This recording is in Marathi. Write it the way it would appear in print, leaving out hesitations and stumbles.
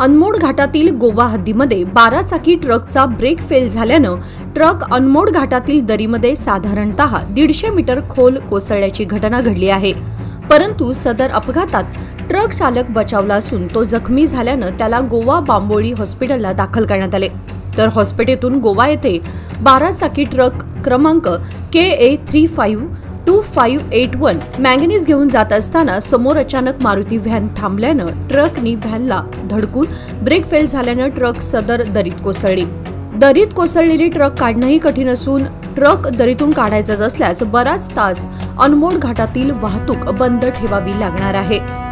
अनमोड घाटातील गोवा हद्दीमध्ये 12 चाकी ट्रकचा ब्रेक फेल झाल्यानं ट्रक अनमोड घाटातील दरीमध्ये साधारणतः 150 मीटर खोल कोसळल्याची घटना घडली आहे। परंतु सदर अपघातात ट्रक चालक बचावला असून तो जखमी झाल्यानं त्याला गोवा बांबोळी हॉस्पिटलला दाखल करण्यात आले। तर हॉस्पिटलतून गोवा येथे 12 चाकी ट्रक क्रमांक KA 352581 मॅंगनीज घेऊन जात असताना समोर अचानक मारुती व्हॅन थांबल्यानं ट्रकनी व्हॅनला धडकून ब्रेक फेल झाल्यानं ट्रक सदर दरीत कोसळली। दरीत कोसळलेली ट्रक काढणंही कठीण असून ट्रक दरीतून काढायचाच असल्यास बराच तास अनमोड घाटातील वाहतूक बंद ठेवावी लागणार आहे।